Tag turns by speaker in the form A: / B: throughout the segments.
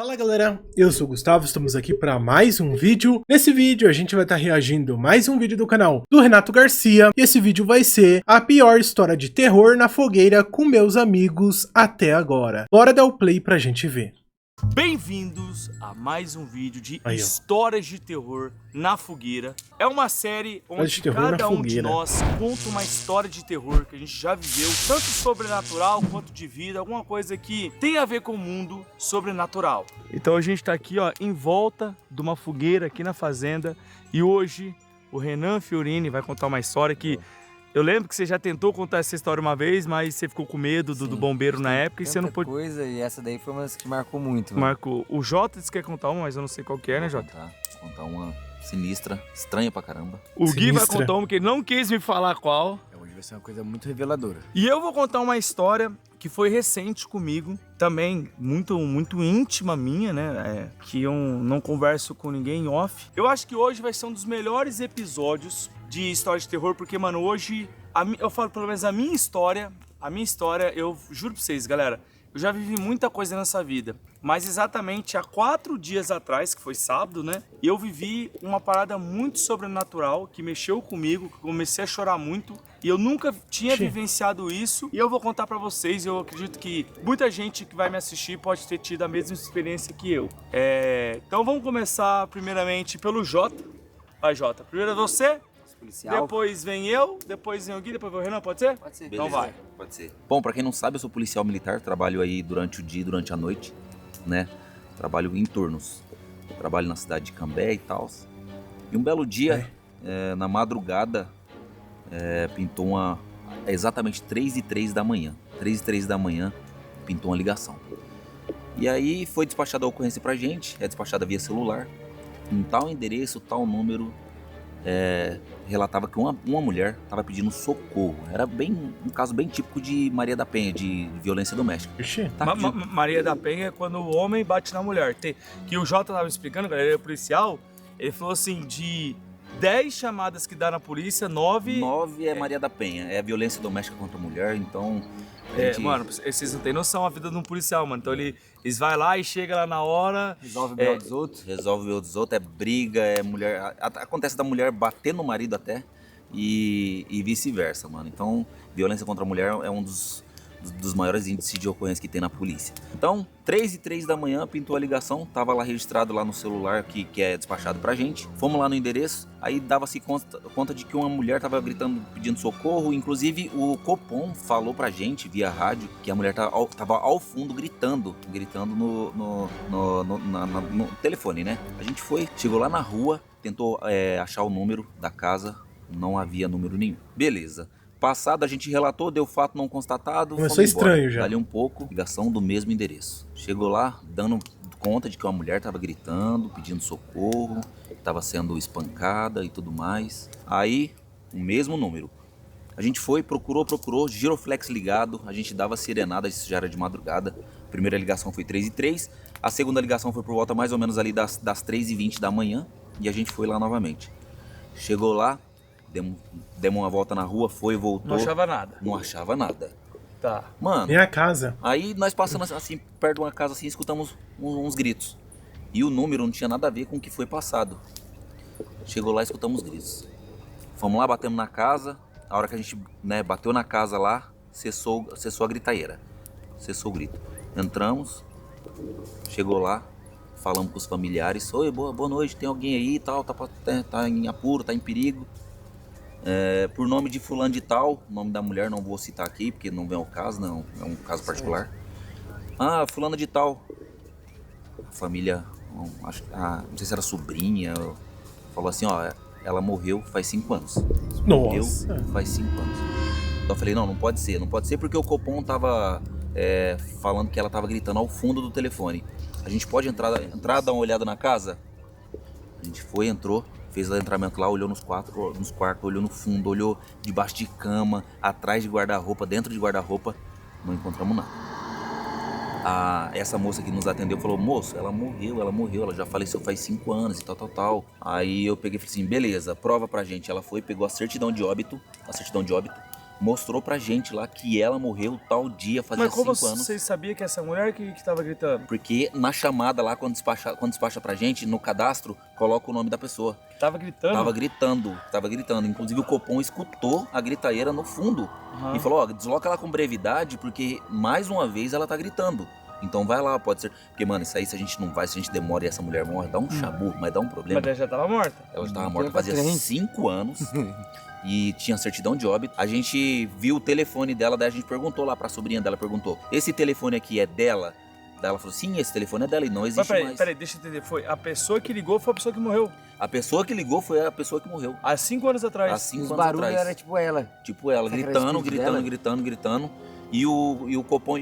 A: Fala galera, eu sou o Gustavo, estamos aqui para mais um vídeo. Nesse vídeo a gente vai estar reagindo mais um vídeo do canal do Renato Garcia. E esse vídeo vai ser a pior história de terror na fogueira com meus amigos até agora. Bora dar o play pra gente ver.
B: Bem-vindos a mais um vídeo de
A: Aí,
B: histórias de terror na fogueira. É uma série onde cada um de nós conta uma história de terror que a gente já viveu, tanto sobrenatural quanto de vida, alguma coisa que tem a ver com o mundo sobrenatural. Então a gente tá aqui, ó, em volta de uma fogueira aqui na fazenda, e hoje o Renan Fiorini vai contar uma história que eu lembro que você já tentou contar essa história uma vez, mas você ficou com medo do bombeiro na época e você não pôde.
C: Coisa, e essa daí foi uma das que marcou muito.
B: Marcou. O Jota disse que quer contar uma, mas eu não sei qual que é, né, Jota?
C: Vou contar uma sinistra, estranha pra caramba.
B: O Gui vai contar uma que ele não quis me falar qual.
D: Hoje vai ser uma coisa muito reveladora.
B: E eu vou contar uma história que foi recente comigo, também muito íntima minha, né? Que eu não converso com ninguém em off. Eu acho que hoje vai ser um dos melhores episódios de história de terror, porque, mano, hoje eu falo pelo menos a minha história, eu juro pra vocês, galera, eu já vivi muita coisa nessa vida, mas exatamente há 4 dias atrás, que foi sábado, né, eu vivi uma parada muito sobrenatural, que mexeu comigo, que eu comecei a chorar muito, e eu nunca tinha vivenciado isso, e eu vou contar pra vocês. Eu acredito que muita gente que vai me assistir pode ter tido a mesma experiência que eu. Então vamos começar primeiramente pelo Jota. Vai, Jota, primeiro é você. Policial. Depois vem eu, depois vem o Gui, depois vem o Renan, pode ser?
C: Pode ser.
B: Então
C: Beleza.
B: vai.
C: Pode ser. Bom, pra quem não sabe, eu sou policial militar, trabalho aí durante o dia e durante a noite, né? Trabalho em turnos. Trabalho na cidade de Cambé e tal. E um belo dia, na madrugada, pintou exatamente 3h03 da manhã. 3h03 da manhã, pintou uma ligação. E aí foi despachada a ocorrência pra gente, despachada via celular. Em tal endereço, tal número, relatava que uma mulher estava pedindo socorro. Era um caso bem típico de Maria da Penha, de violência doméstica.
B: Maria da Penha é quando o homem bate na mulher. Que o Jota estava explicando, galera, ele é policial, ele falou assim, de 10 chamadas que dá na polícia, 9
C: é Maria da Penha, é violência doméstica contra a mulher, então...
B: Mano, vocês não têm noção a vida de um policial, mano. Então eles vai lá e chega lá na hora...
C: Resolve o B.O. dos outros. Resolve o B.O. dos outros, é briga, é mulher... Acontece da mulher bater no marido até, e vice-versa, mano. Então, violência contra a mulher é um dos maiores índices de ocorrência que tem na polícia. Então, 3h03 da manhã, pintou a ligação, tava lá registrado lá no celular que é despachado pra gente. Fomos lá no endereço, aí dava-se conta de que uma mulher tava gritando, pedindo socorro. Inclusive, o Copom falou pra gente, via rádio, que a mulher tava ao fundo gritando no telefone, né? A gente chegou lá na rua, tentou achar o número da casa, não havia número nenhum. Beleza. Passado, a gente relatou, deu fato não constatado.
A: Começou estranho já.
C: Dali um pouco, ligação do mesmo endereço. Chegou lá, dando conta de que uma mulher estava gritando, pedindo socorro, estava sendo espancada e tudo mais. Aí, o mesmo número. A gente procurou, giroflex ligado, a gente dava serenada, isso já era de madrugada. A primeira ligação foi 3h03, a segunda ligação foi por volta mais ou menos ali das 3h20 da manhã, e a gente foi lá novamente. Chegou lá, demos uma volta na rua, voltou.
B: Não achava nada.
C: Não achava nada.
B: Tá.
C: Mano.
A: E a casa?
C: Aí nós passamos assim, perto de uma casa assim, escutamos uns gritos. E o número não tinha nada a ver com o que foi passado. Chegou lá, escutamos gritos. Fomos lá, batemos na casa. A hora que a gente bateu na casa lá, cessou a gritaeira. Cessou o grito. Entramos, chegou lá, falamos com os familiares. Oi, boa noite, tem alguém aí e tal, tá em apuro, tá em perigo. Por nome de fulano de tal, nome da mulher não vou citar aqui, porque não vem ao caso, não, é um caso particular. Fulano de tal. A família, não sei se era sobrinha, falou assim, ela morreu faz 5 anos. Morreu faz 5 anos. Então eu falei, não pode ser porque o Copom tava falando que ela tava gritando ao fundo do telefone. A gente pode entrar, dar uma olhada na casa? A gente entrou. Fez o adentramento lá, olhou nos quartos, olhou no fundo, olhou debaixo de cama, atrás de guarda-roupa, dentro de guarda-roupa. Não encontramos nada. Essa moça que nos atendeu falou, moço, ela morreu, ela já faleceu faz 5 anos e tal. Aí eu peguei e falei assim, beleza, prova pra gente. Ela pegou a certidão de óbito, mostrou pra gente lá que ela morreu tal dia, fazia
B: Mas como
C: 5 anos.
B: você sabia que essa mulher que tava gritando?
C: Porque na chamada lá, quando despacha pra gente, no cadastro, coloca o nome da pessoa.
B: Tava gritando?
C: Tava gritando. Inclusive o Copom escutou a gritaeira no fundo. E falou, ó, desloca ela com brevidade, porque mais uma vez ela tá gritando. Então vai lá, pode ser. Porque, mano, isso aí, se a gente não vai, se a gente demora e essa mulher morre, dá um chabu, mas dá um problema.
B: Mas ela já tava morta.
C: Ela já tava morta fazia 5 anos. E tinha certidão de óbito. A gente viu o telefone dela, daí a gente perguntou lá pra sobrinha dela, perguntou, esse telefone aqui é dela? Daí ela falou, sim, esse telefone é dela e não existe mais.
B: Peraí, deixa eu entender. Foi a pessoa que ligou, foi a pessoa que morreu.
C: A pessoa que ligou foi a pessoa que morreu.
B: Há 5 anos atrás.
C: Há 5
D: Os
C: anos
D: barulhos
C: atrás.
D: era tipo ela.
C: Tipo ela,
D: Será que era
C: gritando,
D: o espírito
C: gritando. E o Copom,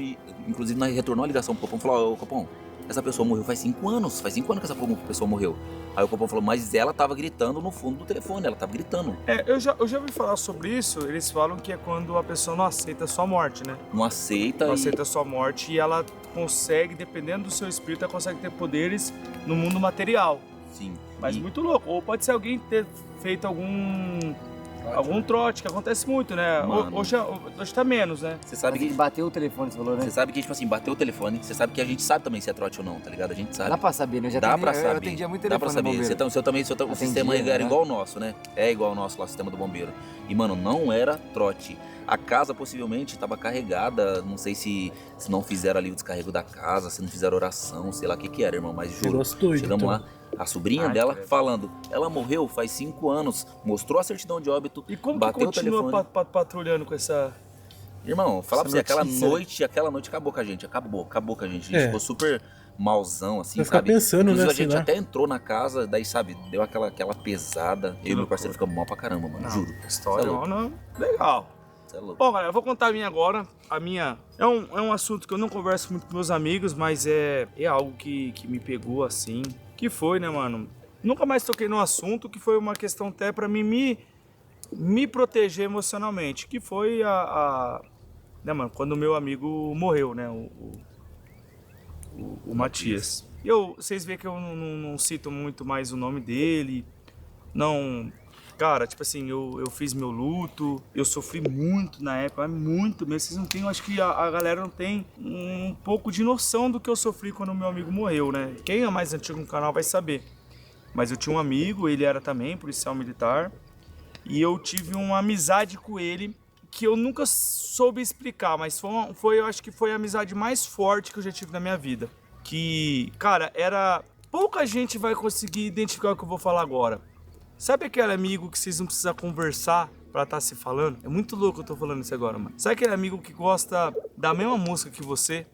C: inclusive, nós retornou a ligação pro Copom e falou, ô Copom, essa pessoa morreu faz 5 anos. Faz 5 anos que essa pessoa morreu. Aí o Copom falou, mas ela tava gritando no fundo do telefone, ela tava gritando.
B: Eu já ouvi falar sobre isso. Eles falam que é quando a pessoa não aceita a sua morte, né?
C: Não aceita.
B: Não aceita a sua morte e ela consegue, dependendo do seu espírito, ela consegue ter poderes no mundo material.
C: Sim.
B: Mas muito louco. Ou pode ser alguém ter feito algum trote, que acontece muito, né?
C: Mano.
B: Hoje tá menos, né?
C: Você sabe
D: Mas
C: que...
D: bateu o telefone, você falou, né?
C: Você sabe que, tipo assim, bateu o telefone, você sabe que a gente sabe também se é trote ou não, tá ligado? A gente sabe.
D: Dá pra saber, né? Eu já
C: Dá
D: atendi,
C: pra saber.
D: Eu atendia muito
C: Dá pra
D: telefone no
C: saber.
D: bombeiro.
C: O sistema
D: Atendia,
C: era
D: né?
C: igual ao nosso, né? É igual ao nosso lá, o sistema do bombeiro. E, mano, não era trote. A casa possivelmente estava carregada, não sei se não fizeram ali o descarrego da casa, se não fizeram oração, sei lá o que era, irmão, mas juro. Chegamos lá, a sobrinha dela falando, ela morreu faz 5 anos, mostrou a certidão de óbito,
B: E como
C: bateu
B: que
C: o telefone.
B: continua patrulhando com essa...
C: Irmão, falar pra você,
B: Essa notícia,
C: aquela noite acabou com a gente, acabou com a gente. A gente
A: É.
C: ficou super malzão, assim,
A: Vai ficar
C: sabe?
A: pensando,
C: Inclusive,
A: né,
C: a gente
A: sei lá.
C: até entrou na casa, daí, sabe, deu aquela pesada. Eu e meu parceiro ficamos mal pra caramba, mano, juro.
B: História,
C: Cê é louco.
B: não, legal.
C: Cê é louco.
B: Bom, galera, eu vou contar a minha agora. A minha é um assunto que eu não converso muito com meus amigos, mas é algo que me pegou assim. Que foi, né, mano? Nunca mais toquei no assunto, que foi uma questão até pra mim me proteger emocionalmente. Que foi né, mano, quando o meu amigo morreu, né? O Matias. Vocês veem que eu não cito muito mais o nome dele. Não. Cara, tipo assim, eu fiz meu luto, eu sofri muito na época, mas muito mesmo. Vocês não têm, acho que a galera não tem um pouco de noção do que eu sofri quando o meu amigo morreu, né? Quem é mais antigo no canal vai saber. Mas eu tinha um amigo, ele era também policial militar, e eu tive uma amizade com ele que eu nunca soube explicar, mas eu acho que foi a amizade mais forte que eu já tive na minha vida. Que, cara, pouca gente vai conseguir identificar o que eu vou falar agora. Sabe aquele amigo que vocês não precisam conversar pra estar se falando? É muito louco que eu tô falando isso agora, mano. Sabe aquele amigo que gosta da mesma música que você?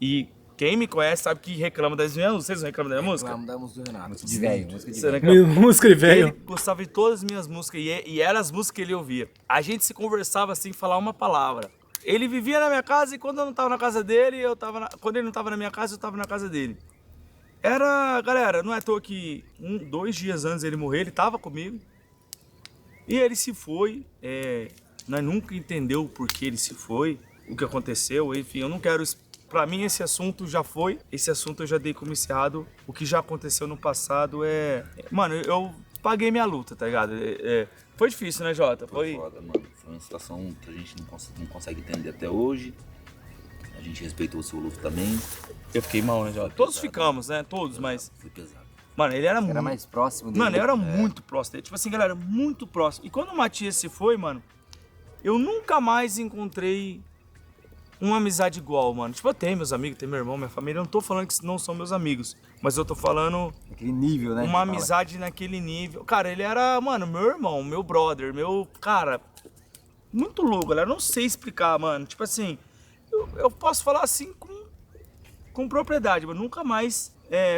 B: E quem me conhece sabe que reclama das minhas músicas. Vocês não reclamam da minha música?
D: Reclamo da música do Renato. Música de velho, música de
B: Você
D: velho.
B: reclama?
A: Música de
B: Ele
A: velho.
B: gostava de todas as minhas músicas e eram as músicas que ele ouvia. A gente se conversava sem falar uma palavra. Ele vivia na minha casa e quando eu não tava na casa dele, quando ele não tava na minha casa, eu tava na casa dele. Galera, não é à toa que 2 dias antes dele morrer, ele tava comigo. E ele se foi. Nós nunca entendeu o porquê ele se foi, o que aconteceu. Enfim, eu não quero... Pra mim, esse assunto já foi. Esse assunto eu já dei como encerrado. O que já aconteceu no passado Mano, eu paguei minha luta, tá ligado? Foi difícil, né, Jota?
C: Foi foda, mano. Foi uma situação que a gente não consegue entender até hoje. A gente respeitou o seu luto também.
B: Eu fiquei mal, né, Jota? Todos ficamos, né? Todos, mas...
C: Foi pesado.
B: Mano, ele era muito...
D: mais próximo dele.
B: Mano, eu era muito próximo dele. Tipo assim, galera, muito próximo. E quando o Matias se foi, mano, eu nunca mais encontrei uma amizade igual, mano. Tipo, eu tenho meus amigos, tenho meu irmão, minha família. Eu não tô falando que não são meus amigos. Mas eu tô falando...
D: Aquele nível, né?
B: Uma amizade naquele nível. Cara, ele era, mano, meu irmão, meu brother, cara... Muito louco, galera. Eu não sei explicar, mano. Tipo assim, eu posso falar assim com propriedade, mas nunca mais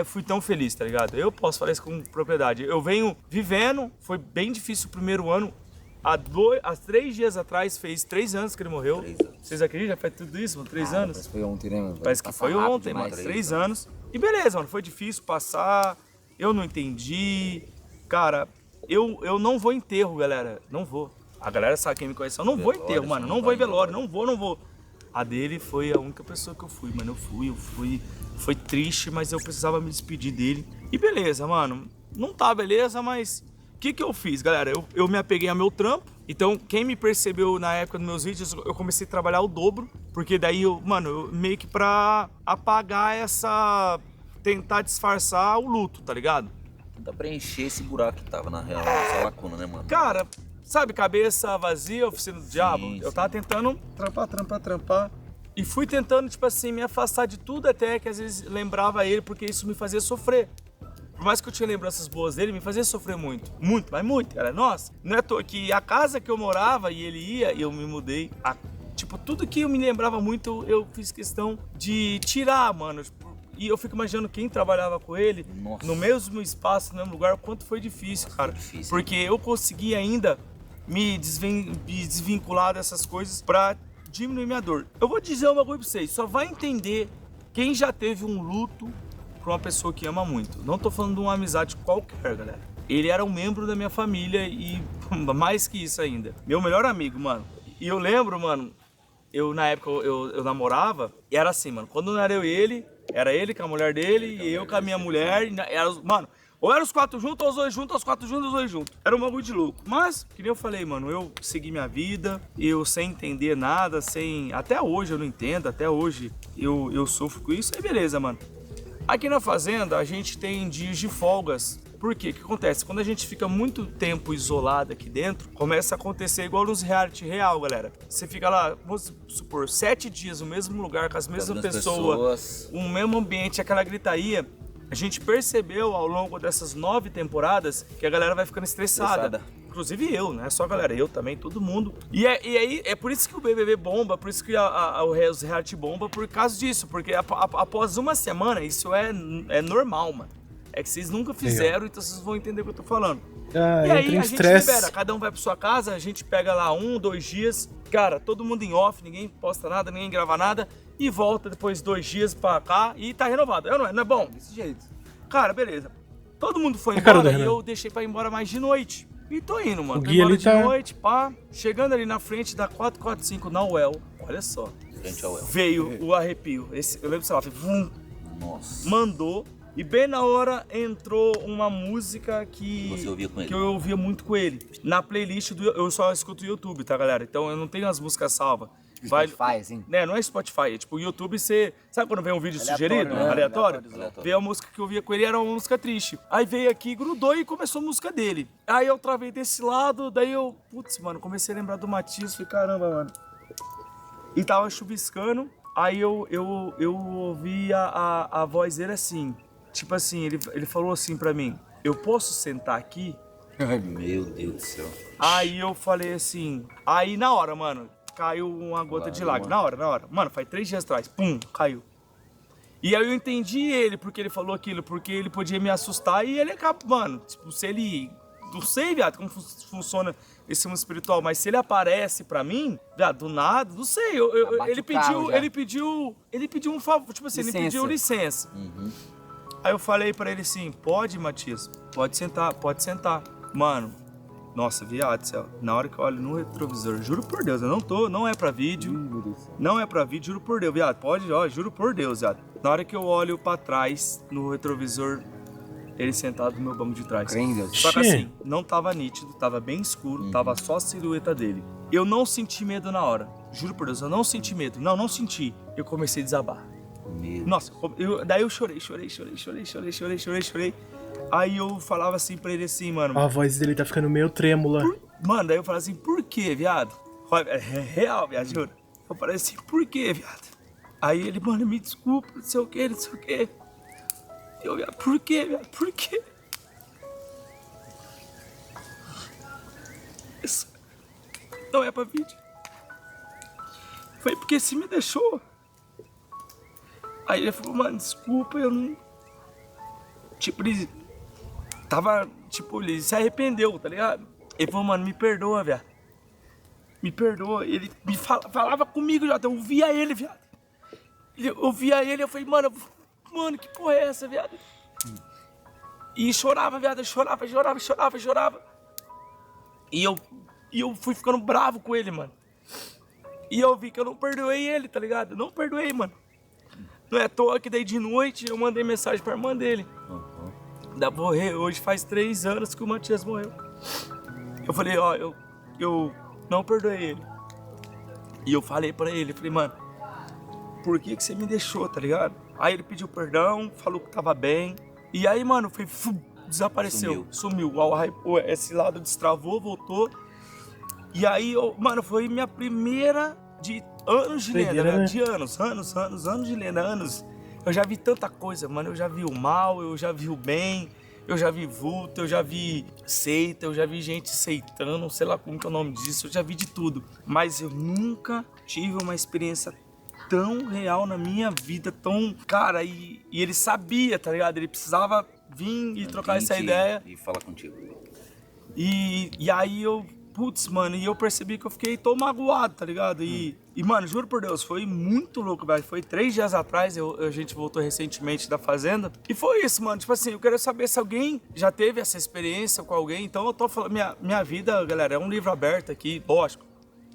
B: fui tão feliz, tá ligado? Eu posso falar isso com propriedade. Eu venho vivendo, foi bem difícil o primeiro ano. Há 3 dias atrás, fez 3 anos que ele morreu.
C: 3 anos.
B: Vocês acreditam? Já faz tudo isso, mano? 3 anos?
D: Parece que foi ontem, né, mano?
B: Parece que
D: Passa
B: foi
D: rápido
B: ontem,
D: demais.
B: mano. 3 anos. E beleza, mano. Foi difícil passar. Eu não entendi. Cara, eu não vou em enterro, galera. Não vou. A galera sabe quem me conhece. Eu não vou em enterro, mano. Não vou em velório. Não vou. A dele foi a única pessoa que eu fui, mano. Eu fui. Foi triste, mas eu precisava me despedir dele. E beleza, mano. Não tá beleza, mas... O que eu fiz, galera? Eu me apeguei ao meu trampo. Então, quem me percebeu na época dos meus vídeos, eu comecei a trabalhar o dobro, porque daí eu meio que pra apagar tentar disfarçar o luto, tá ligado?
C: Tentar preencher esse buraco que tava na real, essa lacuna, né, mano?
B: Cara, sabe, cabeça vazia, oficina do diabo?
C: Sim.
B: Eu tava tentando trampar. E fui tentando, tipo assim, me afastar de tudo até que às vezes lembrava ele, porque isso me fazia sofrer. Por mais que eu tinha lembranças boas dele, me fazia sofrer muito. Muito, mas muito, cara. Nossa, não é à toa que a casa que eu morava e ele ia, eu me mudei. Tipo, tudo que eu me lembrava muito, eu fiz questão de tirar, mano. E eu fico imaginando quem trabalhava com ele,
C: Nossa.
B: no mesmo espaço, no mesmo lugar, o quanto foi difícil, cara.
C: Foi difícil.
B: Porque eu consegui ainda me desvincular dessas coisas pra diminuir minha dor. Eu vou dizer uma coisa pra vocês, só vai entender quem já teve um luto pra uma pessoa que ama muito. Não tô falando de uma amizade qualquer, galera. Ele era um membro da minha família e mais que isso ainda. Meu melhor amigo, mano. E eu lembro, mano, na época eu namorava, e era assim, mano, quando não era eu e ele, era ele com a mulher dele e eu com a minha mulher, mano, ou eram os 4 juntos, ou os 2 juntos, ou os 4 juntos, ou os 2 juntos. Era um bagulho de louco. Mas, que nem eu falei, mano, eu segui minha vida, eu sem entender nada, até hoje eu não entendo, até hoje eu sofro com isso, aí beleza, mano. Aqui na fazenda, a gente tem dias de folgas. Por quê? O que acontece? Quando a gente fica muito tempo isolado aqui dentro, começa a acontecer igual nos reality real, galera. Você fica lá, vamos supor, 7 dias no mesmo lugar, com as mesmas pessoas, o mesmo ambiente, aquela gritaria. A gente percebeu ao longo dessas 9 temporadas que a galera vai ficando estressada. Inclusive eu, não é só a galera, eu também, todo mundo. E aí, é por isso que o BBB bomba, por isso que os reality bomba, por causa disso. Porque após uma semana, isso é normal, mano. É que vocês nunca fizeram, então vocês vão entender o que eu tô falando. E aí a gente libera, cada um vai pra sua casa, a gente pega lá 1, 2 dias. Cara, todo mundo em off, ninguém posta nada, ninguém grava nada. E volta depois 2 dias pra cá e tá renovado. Não é bom?
D: Desse jeito.
B: Cara, beleza. Todo mundo foi embora e eu deixei pra ir embora mais de noite. E tô indo, mano. Tô embora de noite, pá. Chegando ali na frente da 445 na UEL. Olha só.
C: Frente ao El.
B: Veio o arrepio. Eu lembro, sei lá, vum,
C: Nossa.
B: mandou. E bem na hora entrou uma música que
C: Você ouvia com ele?
B: Que eu ouvia muito com ele. Na playlist eu só escuto o YouTube, tá, galera? Então eu não tenho as músicas salvas.
D: Spotify, assim?
B: Né, não é Spotify, é tipo o YouTube, você... Sabe quando vem um vídeo
D: Aleatório,
B: sugerido?
D: né?
B: Aleatório?
C: Aleatório.
B: Veio a música que eu ouvia com ele, era uma música triste. Aí veio aqui, grudou e começou a música dele. Aí eu travei desse lado, daí eu... Putz, mano, comecei a lembrar do Matias, falei, caramba, mano. E tava chuviscando, aí eu ouvi a voz dele assim... Tipo assim, ele falou assim pra mim, eu posso sentar aqui?
C: Ai, meu Deus do céu.
B: Aí eu falei assim, aí na hora, mano, caiu uma gota de lágrima, na hora. Mano, faz 3 dias atrás, pum, caiu. E aí eu entendi ele, porque ele falou aquilo, porque ele podia me assustar e ele acaba, mano, tipo, se ele... Não sei, viado, como funciona esse mundo espiritual, mas se ele aparece pra mim, viado, do nada, não sei, ele pediu um favor, tipo assim, ele pediu licença.
C: Uhum.
B: Aí eu falei pra ele assim, pode, Matias, pode sentar. Mano, nossa, viado, céu, na hora que eu olho no retrovisor, juro por Deus, não é pra vídeo, juro por Deus, viado, pode, ó, juro por Deus, viado. Na hora que eu olho pra trás, no retrovisor, ele sentado no meu banco de trás. Só que assim, não tava nítido, tava bem escuro, tava só a silhueta dele. Eu não senti medo na hora, juro por Deus, eu não senti medo, não senti. Eu comecei a desabar. Nossa, daí eu chorei. Aí eu falava assim pra ele assim, mano...
A: A voz dele tá ficando meio trêmula.
B: Mano, daí eu falava assim, por que, viado? É real, viado, juro. Eu falei assim, por que, viado? Aí ele, mano, me desculpa, não sei o que. Eu, viado, por que, viado? Por quê? Isso não é pra vídeo. Foi porque você me deixou. Aí ele falou, mano, desculpa, eu não... Tipo, ele tava... Tipo, ele se arrependeu, tá ligado? Ele falou, mano, me perdoa, viado. Me perdoa. Ele me falava comigo, já. Eu ouvia ele, viado. Eu ouvia ele, eu falei, mano, que porra é essa, viado? E chorava, viado. Eu chorava. E eu fui ficando bravo com ele, mano. E eu vi que eu não perdoei ele, tá ligado? Eu não perdoei, mano. Não é à toa que daí de noite eu mandei mensagem pra irmã dele. Da morrer, hoje faz 3 anos que o Matias morreu. Eu falei, ó, eu não perdoei ele. E eu falei pra ele, falei, mano, por que você me deixou, tá ligado? Aí ele pediu perdão, falou que tava bem. E aí, mano, foi, desapareceu, sumiu. Esse lado destravou, voltou. E aí, mano, foi minha primeira de anos de lenda, né? De anos de lenda, anos. Eu já vi tanta coisa, mano. Eu já vi o mal, eu já vi o bem, eu já vi vulto, eu já vi seita, eu já vi gente seitando, sei lá como que é o nome disso, eu já vi de tudo. Mas eu nunca tive uma experiência tão real na minha vida, tão... Cara, e ele sabia, tá ligado? Ele precisava vir e trocar essa ideia.
C: E falar contigo.
B: E aí eu... Putz, mano, e eu percebi que eu fiquei tão magoado, tá ligado? E, mano, juro por Deus, foi muito louco, velho. Foi 3 dias atrás, a gente voltou recentemente da fazenda. E foi isso, mano. Tipo assim, eu quero saber se alguém já teve essa experiência com alguém. Então eu tô falando, minha vida, galera, é um livro aberto aqui. Lógico,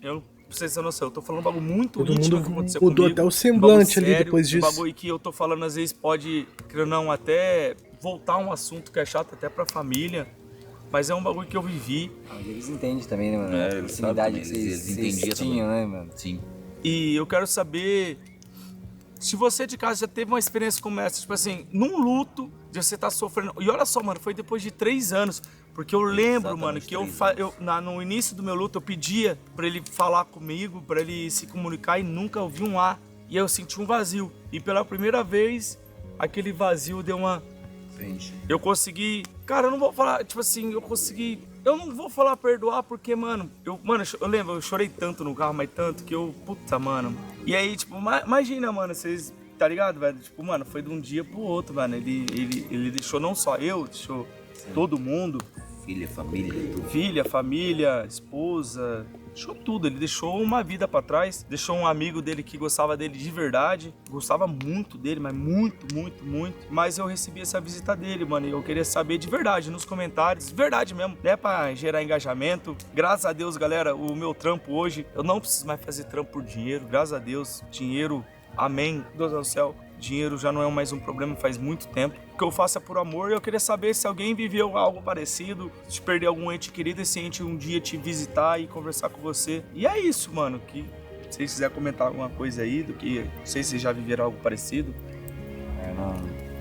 B: eu, pra vocês terem noção, eu tô falando um bagulho muito íntimo que aconteceu comigo.
A: Mudou até o semblante ali
B: sério,
A: depois disso.
B: Um bagulho que eu tô falando, às vezes, pode, querendo não, até voltar um assunto que é chato até pra família. Mas é um bagulho que eu vivi.
D: Eles entendem também, né, mano?
C: É,
D: a proximidade que vocês tinham, né, mano?
C: Sim.
B: E eu quero saber se você de casa já teve uma experiência como essa, tipo assim, num luto, de você estar sofrendo. E olha só, mano, foi depois de 3 anos. Porque eu lembro,
C: Exatamente,
B: mano, que no início do meu luto eu pedia pra ele falar comigo, pra ele se comunicar e nunca ouvi um A. E aí eu senti um vazio. E pela primeira vez, aquele vazio deu uma... Eu consegui... Cara, eu não vou falar, tipo assim, eu consegui... Eu não vou falar perdoar porque, mano... Eu lembro, eu chorei tanto no carro, mas tanto que eu... Puta, mano. E aí, tipo, imagina, mano, vocês... Tá ligado, velho? Tipo, mano, foi de um dia pro outro, mano. Ele deixou não só eu, deixou todo mundo.
C: Filha, família, tudo.
B: Filha, família, esposa... Deixou tudo, ele deixou uma vida pra trás, deixou um amigo dele que gostava dele de verdade, gostava muito dele, mas muito, muito, muito. Mas eu recebi essa visita dele, mano, e eu queria saber de verdade nos comentários, verdade mesmo, né, pra gerar engajamento. Graças a Deus, galera, o meu trampo hoje, eu não preciso mais fazer trampo por dinheiro, graças a Deus, dinheiro, amém, Deus do céu. Dinheiro já não é mais um problema faz muito tempo. O que eu faço é por amor e eu queria saber se alguém viveu algo parecido, se perder algum ente querido, esse ente um dia te visitar e conversar com você. E é isso, mano, que se vocês quiserem comentar alguma coisa aí, do que, não sei se vocês já viveram algo parecido.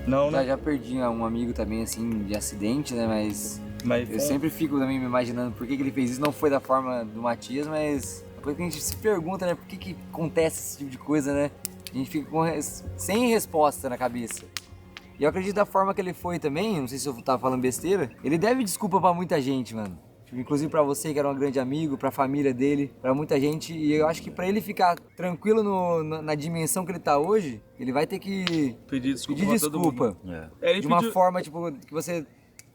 B: Não, né?
D: Já perdi um amigo também, assim, de acidente, né, mas eu sempre fico também me imaginando por que ele fez isso. Não foi da forma do Matias, mas depois que a gente se pergunta, né, por que acontece esse tipo de coisa, né? A gente fica sem resposta na cabeça. E eu acredito da forma que ele foi também, não sei se eu tava falando besteira, ele deve desculpa pra muita gente, mano. Inclusive pra você, que era um grande amigo, pra família dele, pra muita gente. E eu acho que pra ele ficar tranquilo na dimensão que ele tá hoje, ele vai ter que
B: pedir desculpa.
D: De uma forma, tipo, que você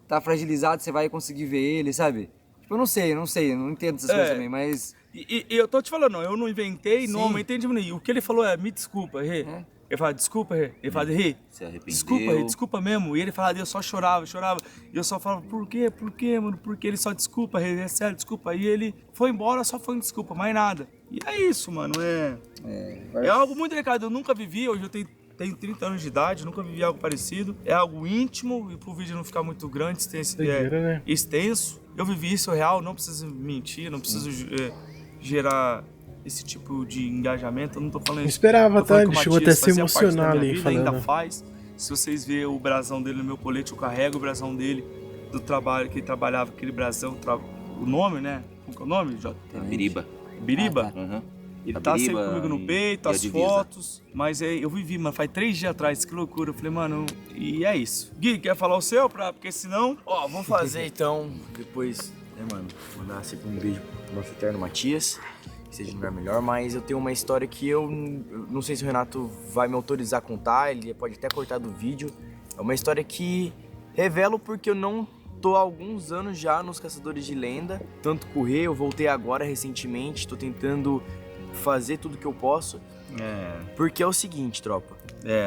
D: tá fragilizado, você vai conseguir ver ele, sabe? Tipo, eu não sei, não entendo essas coisas também, mas...
B: E eu tô te falando, eu não inventei, não aumentei, diminuí. O que ele falou é, me desculpa, Rê. Ele fala, desculpa, Rê. Ele fala, Rê,
C: se arrependeu.
B: Desculpa, Rê, desculpa mesmo. E ele fala, eu só chorava. E eu só falava, por quê, mano? Porque ele só desculpa, Rê, é sério, desculpa. E ele foi embora, só foi um desculpa, mais nada. E é isso, mano, é algo muito delicado. Eu nunca vivi, hoje eu tenho 30 anos de idade, nunca vivi algo parecido. É algo íntimo, e pro vídeo não ficar muito grande, extenso. Eu vivi isso real, não preciso mentir, não preciso gerar esse tipo de engajamento. Eu não tô falando isso.
A: Esperava, tá? Ele chegou até a se emocionar ali falando.
B: Ainda faz. Se vocês verem o brasão dele no meu colete, eu carrego o brasão dele do trabalho que ele trabalhava, aquele brasão, o nome, né? Qual que é o nome, Jota?
C: Biriba.
B: Biriba?
C: Uhum.
B: Ele tá sempre comigo no peito, as fotos. Mas eu vivi, mano, faz 3 dias atrás, que loucura. Eu falei, mano, e é isso. Gui, quer falar o seu? Porque senão...
E: Vamos fazer então, depois, né, mano, mandar sempre um beijo pro nosso eterno Matias, que seja um lugar melhor. Mas eu tenho uma história que eu não sei se o Renato vai me autorizar a contar, ele pode até cortar do vídeo. É uma história que revelo porque eu não tô há alguns anos já nos Caçadores de Lenda, tanto correr, eu voltei agora recentemente, tô tentando fazer tudo que eu posso, porque é o seguinte, tropa.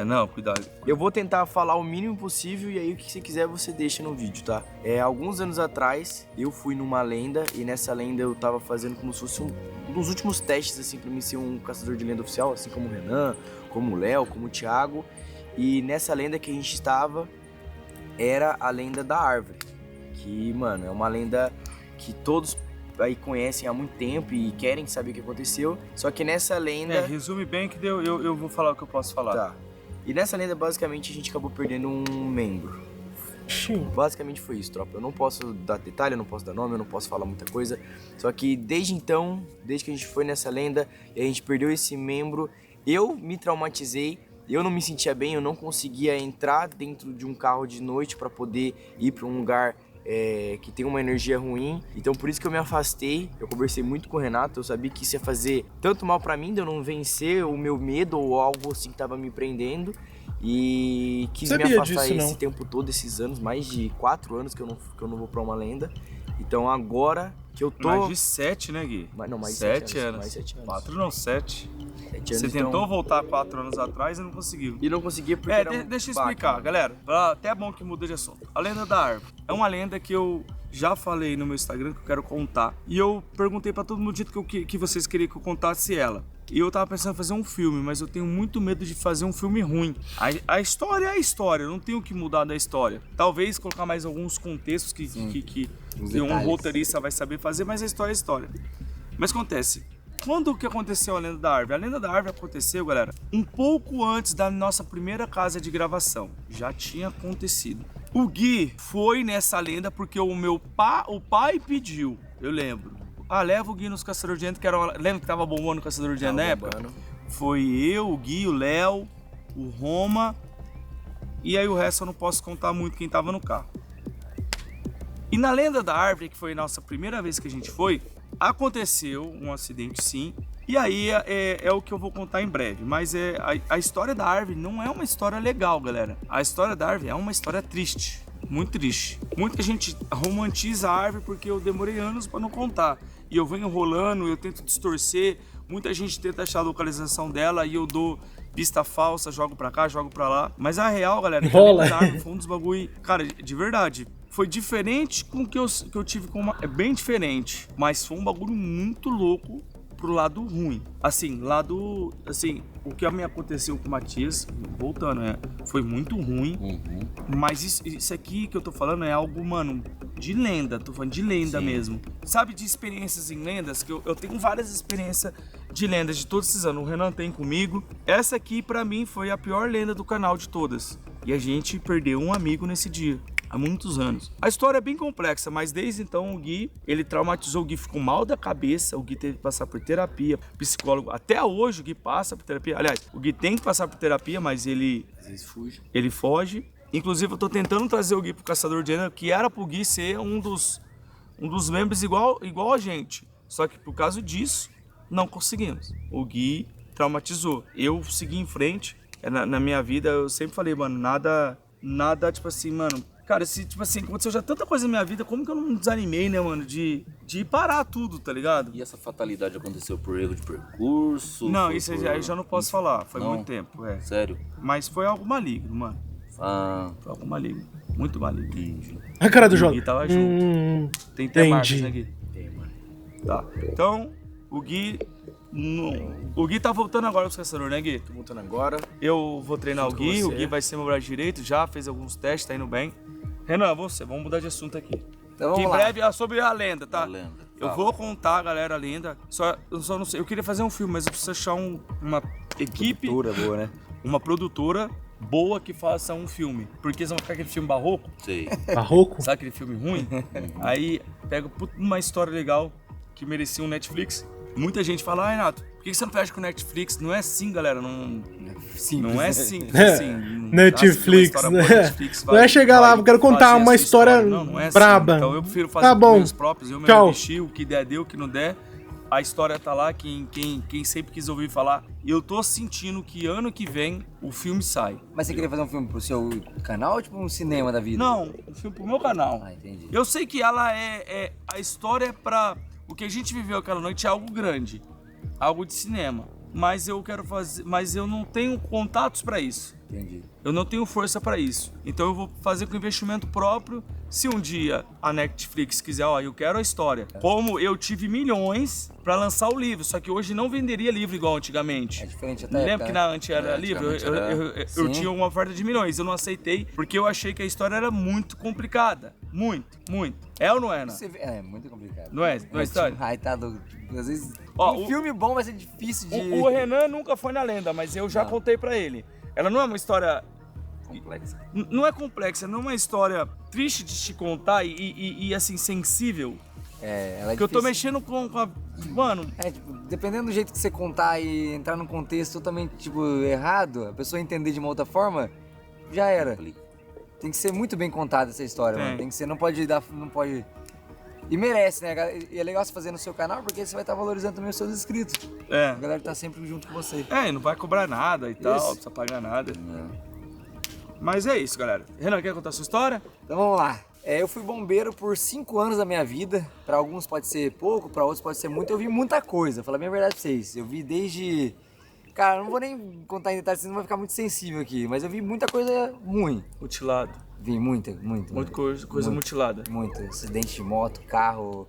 B: Não, cuidado.
E: Eu vou tentar falar o mínimo possível e aí o que você quiser você deixa no vídeo, tá? Alguns anos atrás, eu fui numa lenda e nessa lenda eu tava fazendo como se fosse um dos últimos testes, assim, pra mim ser um caçador de lenda oficial, assim como o Renan, como o Léo, como o Thiago. E nessa lenda que a gente estava, era a lenda da árvore. Que, mano, é uma lenda que todos aí conhecem há muito tempo e querem saber o que aconteceu. Só que nessa lenda...
B: resume bem que eu vou falar o que eu posso falar.
E: Tá. E nessa lenda, basicamente, a gente acabou perdendo um membro. Basicamente foi isso, tropa. Eu não posso dar detalhe, eu não posso dar nome, eu não posso falar muita coisa. Só que desde então, desde que a gente foi nessa lenda e a gente perdeu esse membro, eu me traumatizei. Eu não me sentia bem, eu não conseguia entrar dentro de um carro de noite para poder ir para um lugar que tem uma energia ruim. Então por isso que eu me afastei. Eu conversei muito com o Renato, eu sabia que isso ia fazer tanto mal para mim, de eu não vencer o meu medo ou algo assim que tava me prendendo. E quis me afastar esse tempo todo, esses anos, mais de 4 anos que eu não vou pra uma lenda. Então agora que eu tô...
B: Mais de 7, né, Gui?
E: Não, mais de
B: 7
E: anos.
B: anos.
E: Mais 7 anos.
B: 4 não, 7.
E: 7 anos.
B: Você tentou voltar 4 anos atrás e não conseguiu.
E: E não conseguia porque era
B: deixa eu explicar, galera. Até é bom que muda de assunto. A lenda da árvore é uma lenda que eu já falei no meu Instagram que eu quero contar. E eu perguntei pra todo mundo que vocês queriam que eu contasse ela. E eu tava pensando em fazer um filme, mas eu tenho muito medo de fazer um filme ruim. A história é a história, eu não tenho que mudar da história. Talvez colocar mais alguns contextos que um roteirista vai saber fazer, mas a história é a história. Mas acontece, quando que aconteceu a lenda da árvore? A lenda da árvore aconteceu, galera, um pouco antes da nossa primeira casa de gravação. Já tinha acontecido. O Gui foi nessa lenda porque o pai pediu, eu lembro. Leva o Gui nos Caçadores de Endo, lembra que tava bombando o Caçador de Endo na época? Foi eu, o Gui, o Léo, o Roma, e aí o resto eu não posso contar muito quem tava no carro. E na lenda da árvore, que foi a nossa primeira vez que a gente foi, aconteceu um acidente sim, e aí é o que eu vou contar em breve, mas a história da árvore não é uma história legal, galera. A história da árvore é uma história triste, muito triste. Muita gente romantiza a árvore porque eu demorei anos para não contar. E eu venho enrolando, eu tento distorcer, muita gente tenta achar a localização dela e eu dou pista falsa, jogo pra cá, jogo pra lá. Mas a real, galera, que a lenda da árvore foi um dos bagulho, cara, de verdade. Foi diferente com o que eu tive com uma... É bem diferente, mas foi um bagulho muito louco pro lado ruim. Assim, o que me aconteceu com o Matias, voltando, foi muito ruim. Mas isso aqui que eu tô falando é algo, mano, de lenda. Tô falando de lenda mesmo. Sabe, de experiências em lendas? Que eu tenho várias experiências de lendas de todos esses anos. O Renan tem comigo. Essa aqui, pra mim, foi a pior lenda do canal de todas. E a gente perdeu um amigo nesse dia. Há muitos anos. A história é bem complexa, mas desde então o Gui, ele traumatizou, o Gui ficou mal da cabeça, o Gui teve que passar por terapia, psicólogo. Até hoje o Gui passa por terapia. Aliás, o Gui tem que passar por terapia, mas ele... Às vezes foge. Ele foge. Inclusive eu tô tentando trazer o Gui pro Caçador de Endo, que era pro Gui ser um dos membros igual a gente. Só que por causa disso, não conseguimos. O Gui traumatizou. Eu segui em frente. Na minha vida, eu sempre falei, mano, nada, tipo assim, mano... Cara, tipo assim, aconteceu já tanta coisa na minha vida, como que eu não desanimei, né, mano, de parar tudo, tá ligado?
C: E essa fatalidade aconteceu por erro de percurso?
B: Não, isso aí já não posso falar, foi muito tempo,
C: Sério?
B: Mas foi algo maligno, mano. Foi algo maligno, muito maligno.
C: Entendi.
A: A cara do jogo.
B: O Gui tava junto. Tem até marcas, né, Gui? Tem, mano. Tá, então, o Gui tá voltando agora pro Caçador, né, Gui?
E: Tô voltando agora.
B: Eu vou treinar o Gui vai ser meu braço direito, já fez alguns testes, tá indo bem. Renan, vamos mudar de assunto aqui.
D: Então vamos
B: em
D: lá.
B: breve, sobre a lenda, tá?
C: A lenda.
B: Eu vou contar, galera, a lenda. Eu só não sei, eu queria fazer um filme, mas eu preciso achar uma equipe...
D: Produtora boa, né?
B: Uma produtora boa que faça um filme. Porque senão vai ficar aquele filme barroco.
C: Sei.
A: Barroco?
B: Sabe aquele filme ruim? Aí pega uma história legal que merecia um Netflix. Muita gente fala, Renato, por que você não fecha com o Netflix? Não é assim, galera, não é simples assim.
A: Netflix, né? Não é chegar lá, eu quero contar uma história
B: não é
A: braba.
B: Assim. Então eu prefiro fazer com meus próprios, eu mesmo investir, o que der, deu, o que não der. A história tá lá, quem sempre quis ouvir falar. E eu tô sentindo que ano que vem o filme sai.
D: Mas você queria fazer um filme pro seu canal ou tipo um cinema da vida?
B: Não, um filme pro meu canal.
D: Ah, entendi.
B: Eu sei que ela a história é pra... O que a gente viveu aquela noite é algo grande, algo de cinema. mas eu quero fazer, mas eu não tenho contatos para isso.
D: Entendi.
B: Eu não tenho força para isso. Então eu vou fazer com investimento próprio. Se um dia a Netflix quiser, ó, eu quero a história. Como eu tive milhões para lançar o livro, só que hoje não venderia livro igual antigamente.
D: É diferente até.
B: Lembra que na antes era livro? Eu tinha uma oferta de milhões, eu não aceitei porque eu achei que a história era muito complicada. Muito, muito. É ou não é, Ana?
D: É muito complicado.
B: Não é? Não é história?
D: Ai, tá louco. Às vezes,
B: Ó,
D: um filme bom vai ser difícil de...
B: O Renan nunca foi na lenda, mas eu já contei pra ele. Ela não é uma história...
D: complexa.
B: Não é complexa, não é uma história triste de te contar e assim, sensível.
D: É, ela é
B: Porque eu tô
D: difícil.
B: mexendo com a... Mano,
D: É, tipo, dependendo do jeito que você contar e entrar num contexto totalmente, tipo, errado, a pessoa entender de uma outra forma, já era. Tem que ser muito bem contada essa história, mano. Tem que ser, não pode dar, não pode... E merece, né? E é legal você fazer no seu canal, porque você vai estar valorizando também os seus inscritos.
B: é.
D: A galera tá sempre junto com você.
B: É, não vai cobrar nada e tal, não precisa pagar nada. Mas é isso, galera. Renan, quer contar a sua história?
D: Então vamos lá. Eu fui bombeiro por 5 anos da minha vida. Pra alguns pode ser pouco, pra outros pode ser muito. Eu vi muita coisa, vou falar bem a verdade pra vocês. Eu vi desde... Cara, não vou nem contar em detalhes, senão vai ficar muito sensível aqui. Mas eu vi muita coisa ruim.
B: Mutilado.
D: Vi muita
B: Coisa mutilada.
D: Muito. Acidente de moto, carro,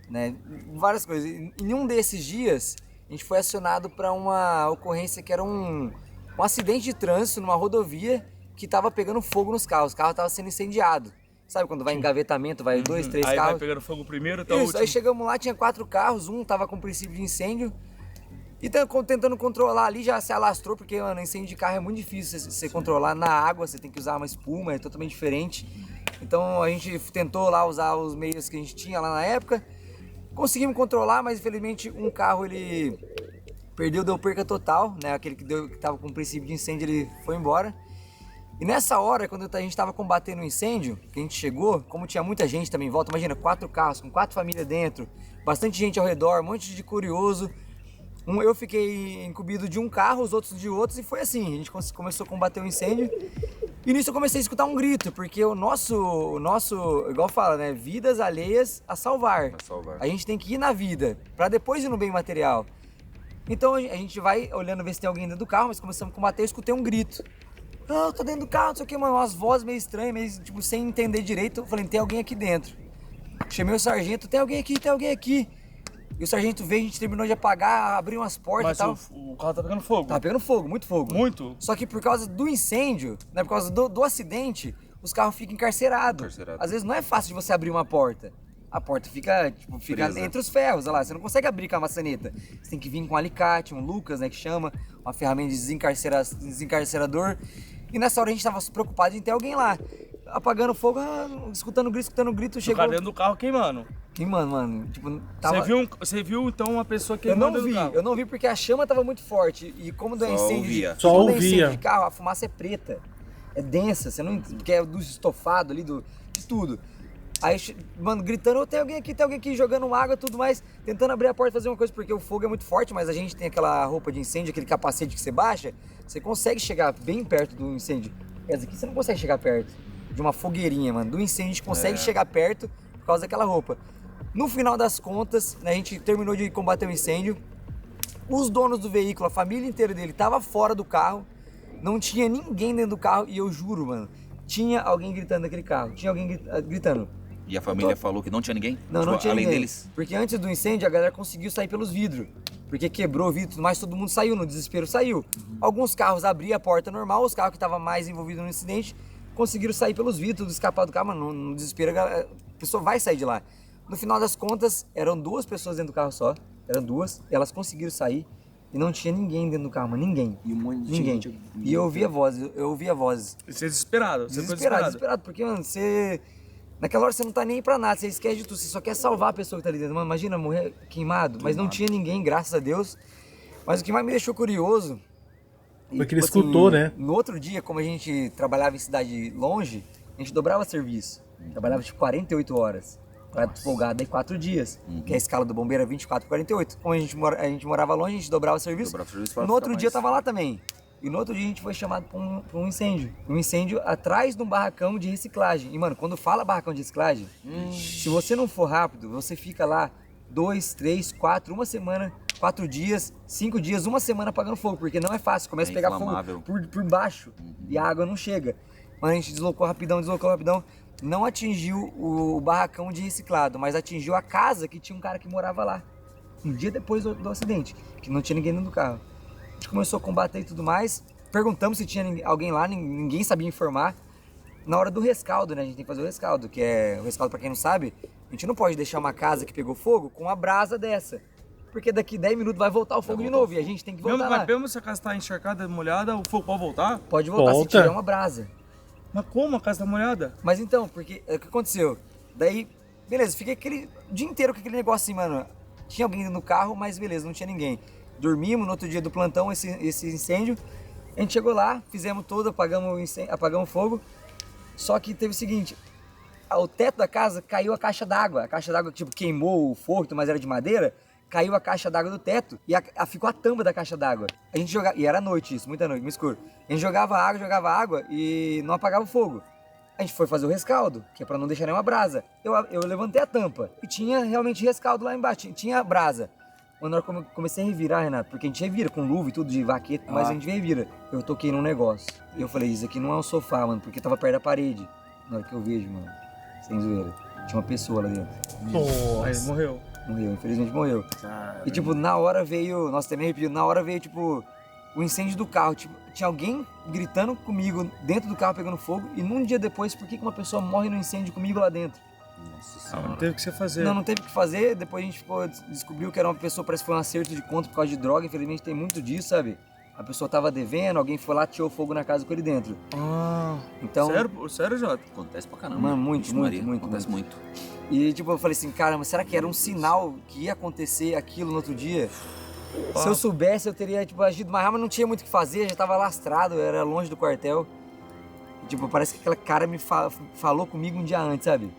D: né? Várias coisas. E em um desses dias, a gente foi acionado para uma ocorrência que era um acidente de trânsito numa rodovia que tava pegando fogo nos carros. O carro tava sendo incendiado. Sabe quando vai engavetamento, vai 2, 3
B: Aí
D: carros?
B: vai pegando fogo primeiro até o
D: Isso,
B: último.
D: aí chegamos lá, tinha 4 carros, um tava com princípio de incêndio. E tentando controlar ali, já se alastrou, porque, mano, incêndio de carro é muito difícil você controlar na água, você tem que usar uma espuma, é totalmente diferente. Então a gente tentou lá usar os meios que a gente tinha lá na época. Conseguimos controlar, mas infelizmente um carro ele deu perca total, né? Aquele que tava com princípio de incêndio, ele foi embora. E nessa hora, quando a gente tava combatendo o incêndio, que a gente chegou, como tinha muita gente também em volta, imagina, 4 carros, com 4 famílias dentro, bastante gente ao redor, um monte de curioso. Eu fiquei incumbido de um carro, os outros de outros, e foi assim, a gente começou a combater o incêndio. E nisso eu comecei a escutar um grito, porque o nosso, igual fala, né, vidas alheias a salvar. A gente tem que ir na vida, pra depois ir no bem material. Então a gente vai olhando ver se tem alguém dentro do carro, mas começamos a combater, eu escutei um grito. Não, eu tô dentro do carro, não sei o que, mano, umas vozes meio estranhas, meio, tipo, sem entender direito. Eu falei, tem alguém aqui dentro. Chamei o sargento, tem alguém aqui. E o sargento veio, a gente terminou de apagar, abriu umas portas
B: Mas
D: e tal.
B: o carro tá pegando fogo.
D: Tava pegando fogo, muito fogo.
B: Muito?
D: Só que por causa do incêndio, né, por causa do acidente, os carros ficam encarcerados. Às vezes não é fácil de você abrir uma porta. A porta fica entre os ferros, olha lá. Você não consegue abrir com a maçaneta. Você tem que vir com um alicate, um Lucas, né, que chama, uma ferramenta de desencarcerador. E nessa hora a gente tava preocupado em ter alguém lá. Apagando fogo, escutando grito, chegou...
B: O cara dentro do carro queimando.
D: Queimando, mano. Tipo, tava...
B: Você viu então uma pessoa queimando dentro do carro?
D: Eu não vi porque a chama tava muito forte. E como do incêndio,
A: Só
D: quando é
A: ouvia.
D: incêndio de carro, a fumaça é preta. É densa, você não... Porque é do estofado ali, de tudo. Aí, mano, gritando, tem alguém aqui, jogando água e tudo mais, tentando abrir a porta e fazer uma coisa, porque o fogo é muito forte, mas a gente tem aquela roupa de incêndio, aquele capacete que você baixa, você consegue chegar bem perto do incêndio. Essa aqui você não consegue chegar perto de uma fogueirinha, mano. Do incêndio a gente consegue chegar perto por causa daquela roupa. No final das contas, né, a gente terminou de combater o incêndio. Os donos do veículo, a família inteira dele, tava fora do carro. Não tinha ninguém dentro do carro e eu juro, mano, tinha alguém gritando naquele carro. Tinha alguém gritando.
C: E a família falou que não tinha ninguém?
D: Não,
C: Tipo,
D: não tinha
C: além
D: ninguém.
C: deles?
D: Porque antes do incêndio a galera conseguiu sair pelos vidros. Porque quebrou o vidro e tudo mais, todo mundo saiu, no desespero saiu. Alguns carros abriam a porta normal, os carros que estavam mais envolvidos no incidente conseguiram sair pelos vidros, tudo escapar do carro, mas no desespero a pessoa vai sair de lá. No final das contas, eram 2 pessoas dentro do carro só, eram 2, e elas conseguiram sair e não tinha ninguém dentro do carro, mano, ninguém.
E: E um monte de
D: ninguém.
E: gente...
D: E eu ouvia vozes,
B: Você é desesperado.
D: Desesperado, porque, mano, você... Naquela hora você não tá nem aí pra nada, você esquece de tudo, você só quer salvar a pessoa que tá ali dentro. Mano, imagina morrer queimado, mas não tinha ninguém, graças a Deus. Mas o que mais me deixou curioso...
A: Foi que ele escutou, né?
D: No outro dia, como a gente trabalhava em cidade longe, a gente dobrava serviço. Trabalhava tipo 48 horas. Pra folgada em 4 dias. Que a escala do bombeiro é 24 e 48. Como a gente morava longe, a gente dobrava o serviço. No outro dia eu tava lá também. E no outro dia a gente foi chamado pra um incêndio. Um incêndio atrás de um barracão de reciclagem. E, mano, quando fala barracão de reciclagem, se você não for rápido, você fica lá 2, 3, 4, uma semana 4 dias, 5 dias, 1 semana apagando fogo, porque não é fácil, começa a pegar
C: inflamável.
D: fogo por baixo e a água não chega. Mas a gente deslocou rapidão, não atingiu o barracão de reciclado, mas atingiu a casa que tinha um cara que morava lá, um dia depois do acidente, que não tinha ninguém dentro do carro. A gente começou a combater e tudo mais, perguntamos se tinha alguém lá, ninguém sabia informar. Na hora do rescaldo, né, a gente tem que fazer o rescaldo, que é, o rescaldo pra quem não sabe, a gente não pode deixar uma casa que pegou fogo com uma brasa dessa, porque daqui 10 minutos vai voltar o fogo de novo e a gente tem que voltar lá.
B: Mesmo se a casa tá encharcada, molhada, o fogo pode voltar?
D: Pode voltar se tiver uma brasa.
B: Mas como a casa tá molhada?
D: Mas então, porque o que aconteceu? Daí, beleza, fiquei aquele dia inteiro com aquele negócio assim, mano. Tinha alguém no carro, mas beleza, não tinha ninguém. Dormimos no outro dia do plantão, esse incêndio. A gente chegou lá, fizemos tudo, apagamos o fogo. Só que teve o seguinte, o teto da casa caiu a caixa d'água. A caixa d'água, tipo, queimou o forro, mas era de madeira. Caiu a caixa d'água do teto e ficou a tampa da caixa d'água. A gente jogava, e era noite isso, muita noite, muito escuro. A gente jogava água e não apagava o fogo. A gente foi fazer o rescaldo, que é pra não deixar nenhuma brasa. Eu levantei a tampa e tinha realmente rescaldo lá embaixo, tinha brasa. Quando eu comecei a revirar, Renato, porque a gente revira com luva e tudo de vaqueta, mas a gente revira. Eu toquei num negócio. E eu falei, isso aqui não é um sofá, mano, porque tava perto da parede. Na hora que eu vejo, mano, sem zoeira, tinha uma pessoa lá dentro.
B: Aí morreu.
D: Morreu, infelizmente morreu. E tipo, na hora veio, nossa, também arrepio, na hora veio tipo, o incêndio do carro. Tipo, tinha alguém gritando comigo dentro do carro pegando fogo e num dia depois, por que uma pessoa morre no incêndio comigo lá dentro?
C: Nossa senhora.
B: Não teve o que você fazer.
D: Não teve o que fazer, depois a gente descobriu que era uma pessoa, parece que foi um acerto de conta por causa de droga, infelizmente tem muito disso, sabe? A pessoa tava devendo, alguém foi lá, tirou fogo na casa com ele dentro. Então,
B: Sério, Jota?
C: Acontece pra caramba.
D: Mano, muito.
C: Acontece muito.
D: E tipo, eu falei assim, caramba, será que era um sinal que ia acontecer aquilo no outro dia? Se eu soubesse, eu teria tipo, agido mais rápido, mas não tinha muito o que fazer, já tava lastrado, eu era longe do quartel. E, tipo, parece que aquele cara me falou comigo um dia antes, sabe?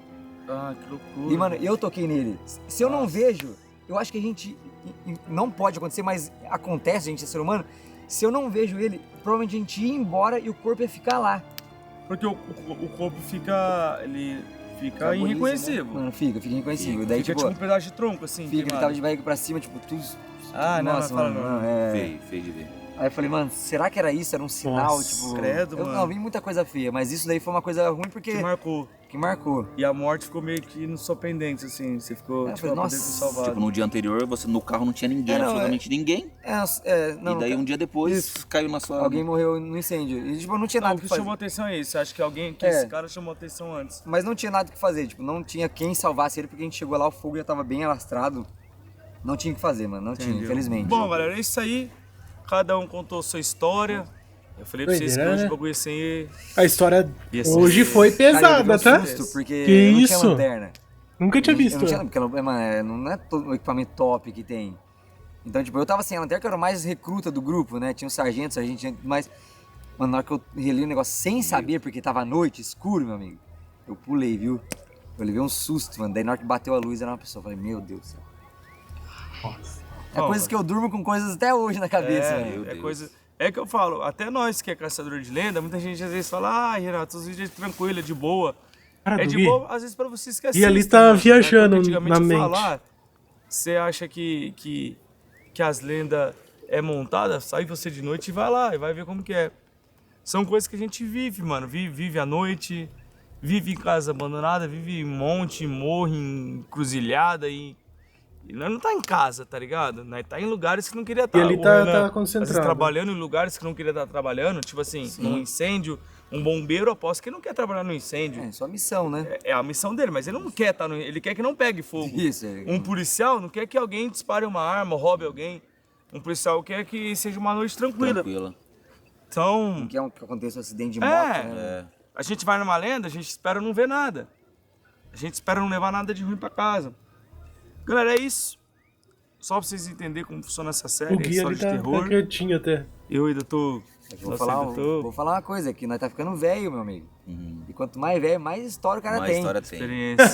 B: Que loucura.
D: E, mano, eu toquei nele. Se eu não vejo, eu acho que a gente... Não pode acontecer, mas acontece, a gente é ser humano. Se eu não vejo ele, provavelmente a gente ia embora e o corpo ia ficar lá.
B: Porque o corpo fica... Ele fica irreconhecível.
D: Né? Mano, fica irreconhecível. Daí,
B: fica tipo um pedaço de tronco, assim.
D: Fica, ele tava de barriga pra cima, tipo, tudo...
B: Nossa, não.
C: Feio de ver.
D: Aí eu falei, mano, será que era isso? Era um sinal, tipo...
B: Credo, mano.
D: Não, vi muita coisa feia, mas isso daí foi uma coisa ruim porque... Que marcou.
B: E a morte ficou meio que no seu pendente, assim. Você ficou, tipo,
D: falei,
B: poder ser salvado.
C: Tipo, no dia anterior, você no carro não tinha ninguém, absolutamente ninguém. E daí um dia depois, caiu na sua...
D: Alguém morreu no incêndio. E, tipo, não tinha nada
B: o que
D: fazer.
B: chamou atenção é isso. Acho que esse cara chamou atenção antes.
D: Mas não tinha nada o que fazer, tipo, não tinha quem salvasse ele, porque a gente chegou lá, o fogo já tava bem alastrado. Não tinha o que fazer, mano, não tinha, infelizmente.
B: Bom, galera, é isso aí. Cada um contou sua história. Eu falei pra vocês que hoje o bagulho assim...
A: A história hoje foi pesada, tá?
D: Porque
A: que
D: não
A: isso?
D: tinha lanterna.
A: Nunca tinha visto.
D: Não tinha, porque não é todo o equipamento top que tem. Então, tipo, eu tava sem a lanterna, que eu era o mais recruta do grupo, né? Tinha um sargento, mas... Mano, na hora que eu reli o negócio sem saber, porque tava à noite, escuro, meu amigo, eu pulei, viu? Eu levei um susto, mano. Daí na hora que bateu a luz, era uma pessoa. Eu falei, meu Deus do céu.
A: Nossa.
D: É coisas que eu durmo com coisas até hoje na cabeça, velho.
B: É coisa... É que eu falo, até nós que é caçador de lenda, muita gente às vezes fala, Renato, os vídeos é tranquilo, é de boa.
A: Cara,
B: é de boa, às vezes pra você esquecer.
A: E ali tá viajando na mente.
B: Falar, você acha que as lendas é montada, sai você de noite e vai lá, e vai ver como que é. São coisas que a gente vive, mano. Vive à noite, vive em casa abandonada, vive em monte, morro, em encruzilhada e nós não tá em casa, tá ligado? Nós tá em lugares que não queria estar.
A: E ele tá concentrado.
B: Às vezes trabalhando em lugares que não queria estar trabalhando, tipo assim, num incêndio, um bombeiro aposto que ele não quer trabalhar no incêndio.
D: É só missão, né?
B: É a missão dele, mas ele não quer estar ele quer que não pegue fogo.
D: Isso.
B: Um policial não quer que alguém dispare uma arma, roube alguém. Um policial quer que seja uma noite tranquila. Então...
D: Não quer que aconteça um acidente de moto, né?
B: A gente vai numa lenda, a gente espera não ver nada. A gente espera não levar nada de ruim pra casa. Galera, é isso. Só pra vocês entenderem como funciona essa série,
A: o guia ali
B: de terror.
A: Tá quietinho até.
B: Eu ainda tô...
D: Vou falar uma coisa, que nós tá ficando velho, meu amigo. E quanto mais velho, mais história o cara tem.
B: Experiência.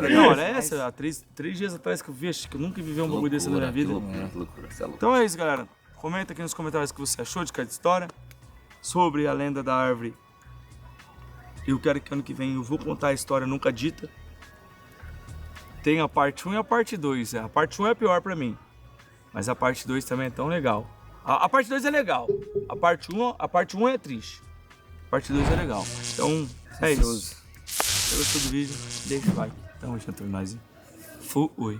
B: Não, olha essa, há 3 dias atrás que eu vi, acho que eu nunca vivi um bagulho desse na minha vida.
C: Loucura.
B: Então é isso, galera. Comenta aqui nos comentários o que você achou de cada história. Sobre a lenda da árvore. Eu quero que ano que vem eu vou contar a história nunca dita. Tem a parte 1 e a parte 2. A parte 1 é a pior pra mim. Mas a parte 2 também é tão legal. A parte 2 é legal. A parte 1 é triste. A parte 2 é legal. Então, é isso. Se você gostou do vídeo, deixa o like. Tamo junto, nós. Fui.